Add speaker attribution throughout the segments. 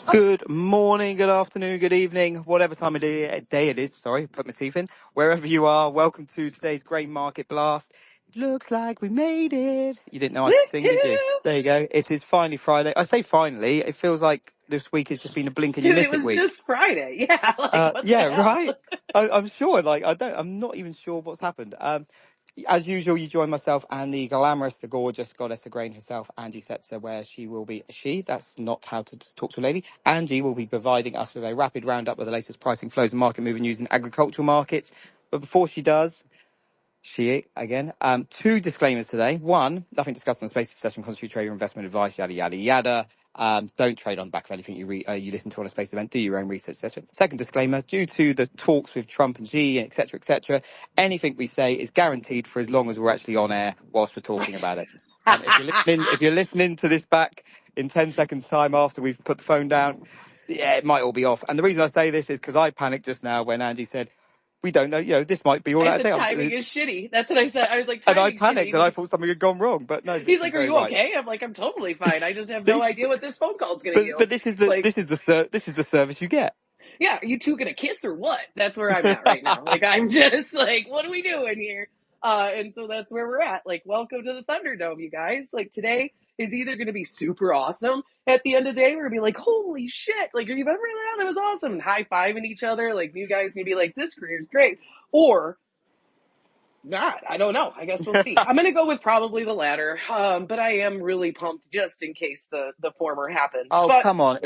Speaker 1: Good morning, good afternoon, good evening, whatever time of day it is. Sorry, put my teeth in. Wherever you are, welcome to today's Grain Market Blast. Looks like we made it. You didn't know I could sing, did you?
Speaker 2: Woohoo!
Speaker 1: There you go. It is finally Friday. I say finally. It feels like this week has just been a blink and you
Speaker 2: Because it
Speaker 1: miss it
Speaker 2: was
Speaker 1: week.
Speaker 2: just Friday. Yeah, like what the
Speaker 1: Yeah,
Speaker 2: hell?
Speaker 1: right. I'm sure. I'm not even sure what's happened. As usual, you join myself and the glamorous, the gorgeous goddess of grain herself, Angie Setzer, where she will be that's not how to talk to a lady. Angie will be providing us with a rapid roundup of the latest pricing flows and market moving news in agricultural markets. But before she does, two disclaimers today. One, nothing discussed on the Spaces session constitute trade or investment advice, yada, yada, yada. Don't trade on the back of anything you listen to on a Space event. Do your own research session. Second disclaimer, due to the talks with Trump and Xi, et cetera, anything we say is guaranteed for as long as we're actually on air whilst we're talking about it. If you're listening to this back in 10 seconds time after we've put the phone down, yeah, it might all be off. And the reason I say this is because I panicked just now when Andy said, we don't know, this might be all
Speaker 2: I
Speaker 1: out of
Speaker 2: said timing
Speaker 1: date.
Speaker 2: is shitty. That's what I said. I was like,
Speaker 1: And I
Speaker 2: timing's
Speaker 1: panicked
Speaker 2: shitty.
Speaker 1: and I thought something had gone wrong, but no,
Speaker 2: He's
Speaker 1: you're
Speaker 2: like, are
Speaker 1: very
Speaker 2: you
Speaker 1: right.
Speaker 2: okay? I'm like, I'm totally fine. I just have no
Speaker 1: See,
Speaker 2: idea what this phone call's going to
Speaker 1: but
Speaker 2: yield.
Speaker 1: this is the
Speaker 2: Like,
Speaker 1: this is the service you get.
Speaker 2: yeah, are you two going to kiss or what? That's where I'm at right now. Like, I'm just like, what are we doing here? And so that's where we're at. Like, welcome to the Thunderdome, you guys. Like, today is either going to be super awesome. At the end of the day, we're going to be like, holy shit. Like, you remember that? That was awesome. And high-fiving each other. Like, you guys may be like, this career is great. Or not. I don't know. I guess we'll see. I'm going to go with probably the latter. But I am really pumped just in case the former happens.
Speaker 1: Oh,
Speaker 2: But
Speaker 1: come on.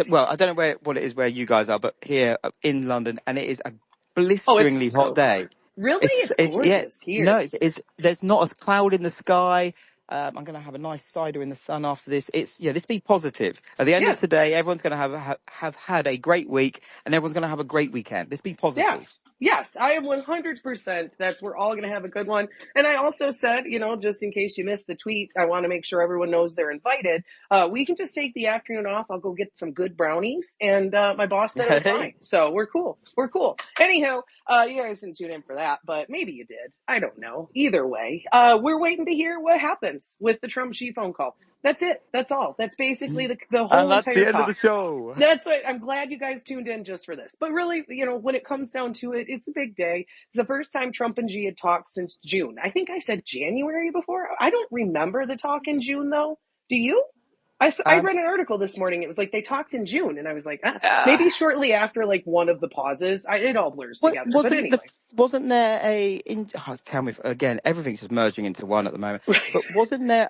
Speaker 1: Well, I don't know what it is where you guys are, but here in London, and it is a
Speaker 2: oh, it's
Speaker 1: blisteringly hot
Speaker 2: so
Speaker 1: day.
Speaker 2: really, it's
Speaker 1: Yeah,
Speaker 2: gorgeous
Speaker 1: no,
Speaker 2: here.
Speaker 1: there's not a cloud in the sky. I'm going to have a nice cider in the sun after this. This be positive. At the end of
Speaker 2: Yes.
Speaker 1: today, everyone's going to have had a great week, and everyone's going to have a great weekend. This be
Speaker 2: Yes.
Speaker 1: positive.
Speaker 2: Yes, I am 100%. That's we're all going to have a good one. And I also said, just in case you missed the tweet, I want to make sure everyone knows they're invited. We can just take the afternoon off. I'll go get some good brownies. And my boss said it was fine. So we're cool. We're cool. Anyhow, you guys didn't tune in for that, but maybe you did. I don't know. Either way, we're waiting to hear what happens with the Trump-Xi phone call. That's it. That's all. That's basically the
Speaker 1: And
Speaker 2: whole
Speaker 1: that's
Speaker 2: entire
Speaker 1: the end of
Speaker 2: talk.
Speaker 1: the show.
Speaker 2: That's what I'm glad you guys tuned in just for this. But really, when it comes down to it, it's a big day. It's the first time Trump and Xi had talked since June. I think I said January before. I don't remember the talk in June, though. Do you? I
Speaker 1: Um,
Speaker 2: read an article this morning. It was like they talked in June, and I was like,
Speaker 1: uh,
Speaker 2: maybe shortly after like one of the pauses. It all blurs
Speaker 1: What
Speaker 2: together. But
Speaker 1: wasn't
Speaker 2: anyway,
Speaker 1: wasn't there tell me again, everything's just merging into one at the moment. But wasn't there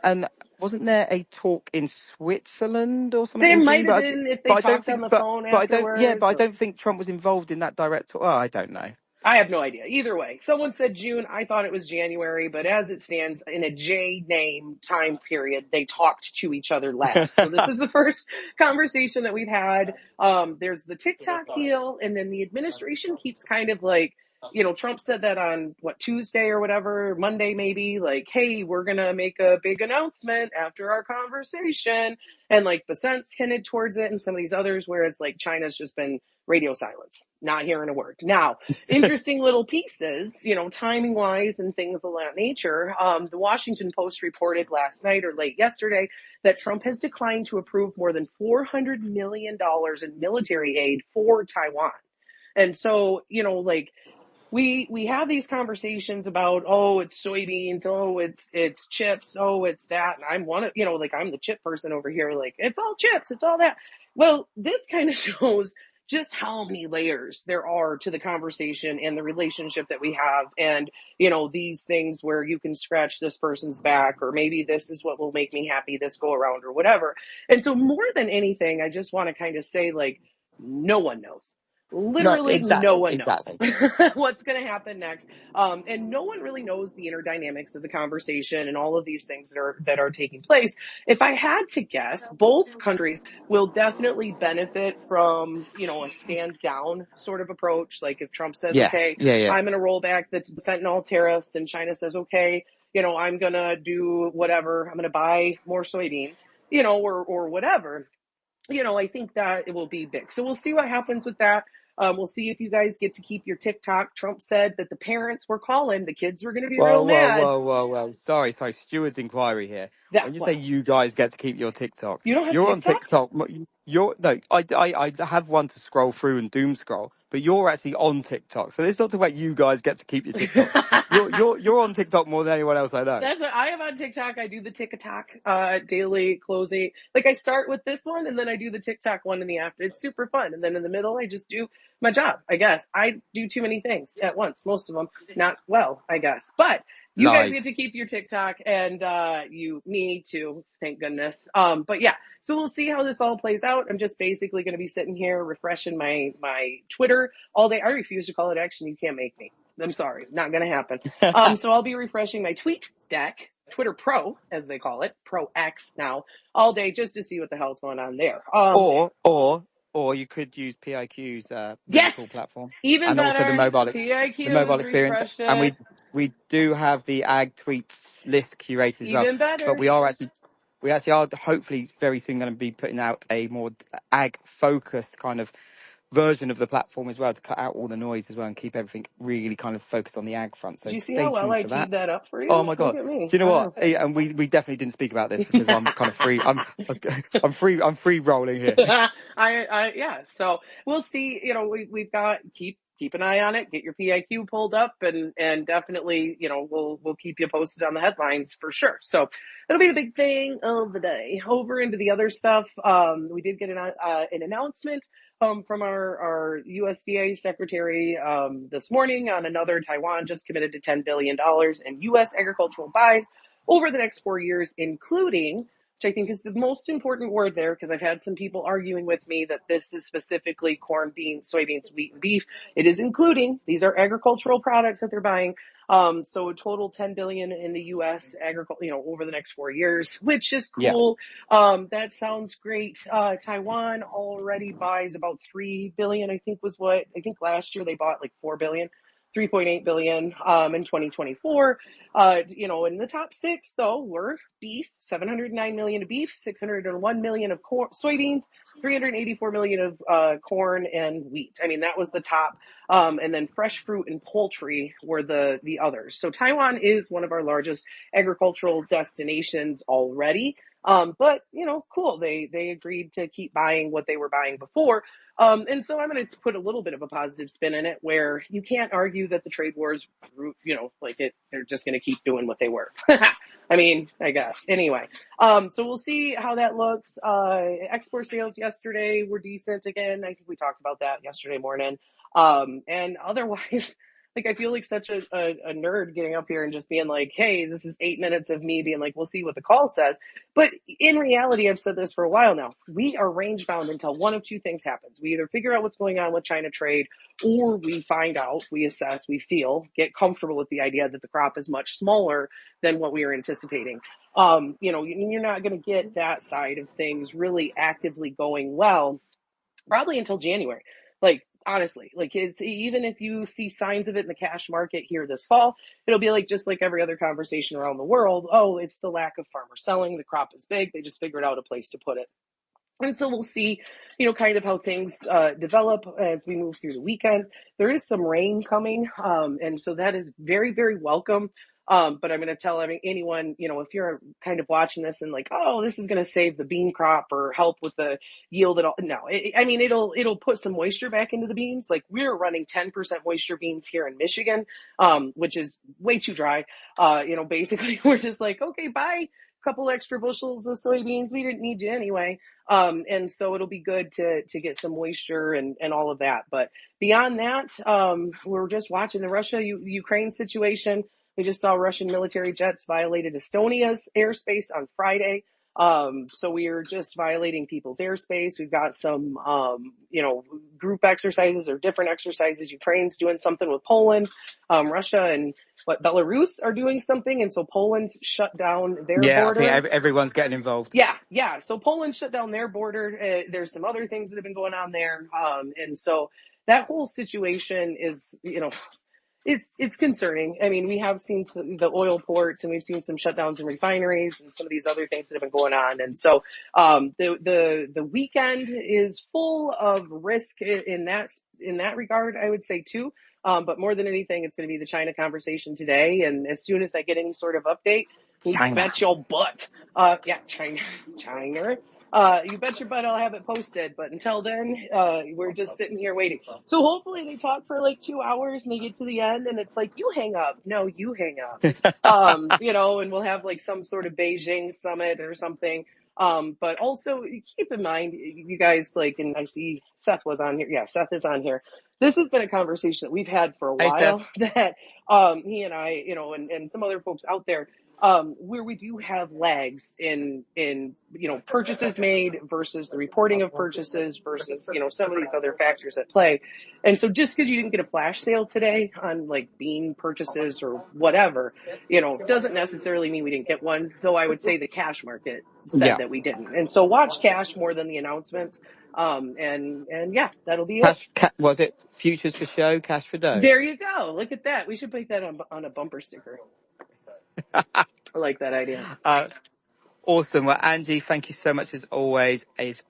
Speaker 1: a talk in Switzerland or something
Speaker 2: there
Speaker 1: in
Speaker 2: might
Speaker 1: June?
Speaker 2: have been if they
Speaker 1: But I don't
Speaker 2: talked on
Speaker 1: think
Speaker 2: the phone
Speaker 1: but I don't
Speaker 2: afterwards.
Speaker 1: but I don't think Trump was involved in that direct talk. Oh, I don't know.
Speaker 2: I have no idea. Either way, someone said June. I thought it was January, but as it stands, in a J name time period, they talked to each other last. So this is the first conversation that we've had. There's the TikTok deal, and then the administration keeps kind of like, Trump said that on Tuesday or whatever, Monday maybe, like, hey, we're gonna make a big announcement after our conversation, and like Basant's hinted towards it, and some of these others, whereas like China's just been radio silence, not hearing a word. Now, interesting little pieces, timing wise and things of that nature. The Washington Post reported last night or late yesterday that Trump has declined to approve more than $400 million in military aid for Taiwan. And so, like, we have these conversations about, oh, it's soybeans, oh, it's chips, oh, it's that. And I'm one of, like, I'm the chip person over here, like, it's all chips, it's all that. Well, this kind of shows just how many layers there are to the conversation and the relationship that we have. And, these things where you can scratch this person's back, or maybe this is what will make me happy this go around, or whatever. And so more than anything, I just want to kind of say, like, no one knows.
Speaker 1: No,
Speaker 2: Literally no
Speaker 1: exactly,
Speaker 2: one knows
Speaker 1: exactly.
Speaker 2: what's going to happen next. And no one really knows the inner dynamics of the conversation and all of these things that are taking place. If I had to guess, both countries will definitely benefit from, a stand down sort of approach. Like if Trump says,
Speaker 1: Yes,
Speaker 2: okay,
Speaker 1: yeah.
Speaker 2: I'm going to roll back the fentanyl tariffs, and China says, okay, I'm going to do whatever. I'm going to buy more soybeans, or whatever. I think that it will be big. So we'll see what happens with that. We'll see if you guys get to keep your TikTok. Trump said that the parents were calling. The kids were going to be real
Speaker 1: Whoa, whoa,
Speaker 2: mad.
Speaker 1: whoa, whoa, whoa. Sorry. Steward's inquiry here.
Speaker 2: That
Speaker 1: When you say
Speaker 2: well,
Speaker 1: you guys get to keep your TikTok,
Speaker 2: you don't have
Speaker 1: you're on
Speaker 2: TikTok?
Speaker 1: TikTok. You're no, I have one to scroll through and doom scroll, but you're actually on TikTok. So it's not about you guys get to keep your TikToks. You're on TikTok more than anyone else I know.
Speaker 2: That's what I am on TikTok. I do the TikTok daily closing. Like I start with this one and then I do the TikTok one in the after. It's super fun. And then in the middle, I just do my job. I guess I do too many things at once. Most of them not well, I guess. But you guys
Speaker 1: Lies.
Speaker 2: get to keep your TikTok and me too. Thank goodness. But yeah, so we'll see how this all plays out. I'm just basically going to be sitting here refreshing my Twitter all day. I refuse to call it action. You can't make me. I'm sorry, not going to happen. So I'll be refreshing my tweet deck, Twitter Pro, as they call it, Pro X now, all day just to see what the hell's going on there.
Speaker 1: Or or or you could use PIQ's really
Speaker 2: Yes,
Speaker 1: cool platform,
Speaker 2: even
Speaker 1: and also
Speaker 2: better.
Speaker 1: the mobile
Speaker 2: PIQ's
Speaker 1: experience.
Speaker 2: refreshed
Speaker 1: And
Speaker 2: it.
Speaker 1: we do have the ag tweets list curated as well.
Speaker 2: Even
Speaker 1: But
Speaker 2: better.
Speaker 1: we actually are hopefully very soon going to be putting out a more ag focused kind of version of the platform as well, to cut out all the noise as well and keep everything really kind of focused on the ag front.
Speaker 2: Did
Speaker 1: So
Speaker 2: you see
Speaker 1: stay
Speaker 2: how well
Speaker 1: tuned
Speaker 2: I
Speaker 1: for that.
Speaker 2: teed that up for
Speaker 1: Oh
Speaker 2: you?
Speaker 1: my
Speaker 2: Look
Speaker 1: god!
Speaker 2: at
Speaker 1: Do
Speaker 2: me.
Speaker 1: you know what?
Speaker 2: Wow.
Speaker 1: And we definitely didn't speak about this because I'm kind of free. I'm free rolling here.
Speaker 2: Yeah. So we'll see. You know, we've got keep an eye on it. Get your PIQ pulled up, and definitely, you know, we'll keep you posted on the headlines for sure. So that'll be the big thing of the day. Over into the other stuff. We did get an announcement from our USDA secretary this morning on another. Taiwan just committed to $10 billion in U.S. agricultural buys over the next 4 years, including, which I think is the most important word there, because I've had some people arguing with me that this is specifically corn, beans, soybeans, wheat, and beef. It is including, these are agricultural products that they're buying. So a total 10 billion in the U.S. agriculture, you know, over the next 4 years, which is
Speaker 1: Yeah.
Speaker 2: cool. That sounds great. Taiwan already buys about 3 billion, I think I think last year they bought like 4 billion. 3.8 billion in 2024. You know, in the top six though were beef, 709 million of beef, 601 million of soybeans, 384 million of corn and wheat. I mean, that was the top. And then fresh fruit and poultry were the others. So Taiwan is one of our largest agricultural destinations already. But you know, cool. They agreed to keep buying what they were buying before. And so I'm going to put a little bit of a positive spin in it, where you can't argue that the trade wars, you know, like they're just going to keep doing what they were. I mean, I guess. Anyway, so we'll see how that looks. Export sales yesterday were decent again. I think we talked about that yesterday morning. And otherwise, like, I feel like such a nerd getting up here and just being like, hey, this is 8 minutes of me being like, we'll see what the call says. But in reality, I've said this for a while now, we are range bound until one of two things happens. We either figure out what's going on with China trade, or we find out, we assess, we feel, get comfortable with the idea that the crop is much smaller than what we are anticipating. You know, you're not going to get that side of things really actively going well probably until January. Like, honestly, like, it's, even if you see signs of it in the cash market here this fall, it'll be like, just like every other conversation around the world. Oh, it's the lack of farmers selling. The crop is big. They just figured out a place to put it. And so we'll see, you know, kind of how things develop as we move through the weekend. There is some rain coming, and so that is very, very welcome. But I'm going to tell anyone, you know, if you're kind of watching this and like, oh, this is going to save the bean crop or help with the yield at all. No, I mean, it'll put some moisture back into the beans. Like, we're running 10% moisture beans here in Michigan, which is way too dry. You know, basically we're just like, okay, bye. Couple extra bushels of soybeans. We didn't need you anyway. And so it'll be good to get some moisture and all of that. But beyond that, we're just watching the Russia-Ukraine situation. We just saw Russian military jets violated Estonia's airspace on Friday. So we are just violating people's airspace. We've got some, you know, group exercises or different exercises. Ukraine's doing something with Poland. Russia and Belarus are doing something. And so Poland's shut down their
Speaker 1: Yeah, I think
Speaker 2: border.
Speaker 1: everyone's getting involved.
Speaker 2: Yeah. So Poland shut down their border. There's some other things that have been going on there. And so that whole situation is, you know, it's concerning. I mean, we have seen the oil ports, and we've seen some shutdowns in refineries and some of these other things that have been going on. And so the weekend is full of risk in that regard, I would say too. But more than anything, it's going to be the China conversation today. And as soon as I get any sort of update, You
Speaker 1: China.
Speaker 2: bet your butt. Yeah, China. You bet your butt I'll have it posted. But until then, we're just sitting here waiting. So hopefully they talk for like 2 hours and they get to the end and it's like, you hang up. No, you hang up. And we'll have like some sort of Beijing summit or something. But also keep in mind, you guys, like, and I see Seth was on here. Yeah, Seth is on here. This has been a conversation that we've had for a
Speaker 1: Hey, Seth.
Speaker 2: while that he and I, and some other folks out there, where we do have lags in purchases made versus the reporting of purchases versus some of these other factors at play. And so just because you didn't get a flash sale today on like bean purchases or whatever, doesn't necessarily mean we didn't get one. Though I would say the cash market said
Speaker 1: Yeah.
Speaker 2: that we didn't. And so watch cash more than the announcements. And yeah, that'll be it.
Speaker 1: Was it futures for show, cash for dough?
Speaker 2: There you go. Look at that. We should put that on a bumper sticker. I like that idea.
Speaker 1: Awesome. Well, Angie, thank you so much as always. It's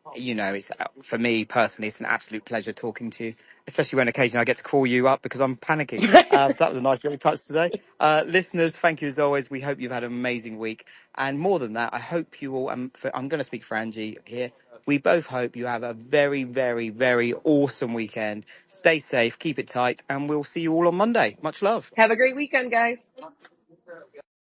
Speaker 1: for me personally, it's an absolute pleasure talking to you, especially when occasionally I get to call you up because I'm panicking. So that was a nice little touch today. Listeners, thank you as always. We hope you've had an amazing week. And more than that, I hope you all, I'm going to speak for Angie here. We both hope you have a very, very, very awesome weekend. Stay safe, keep it tight, and we'll see you all on Monday. Much love.
Speaker 2: Have a great weekend, guys.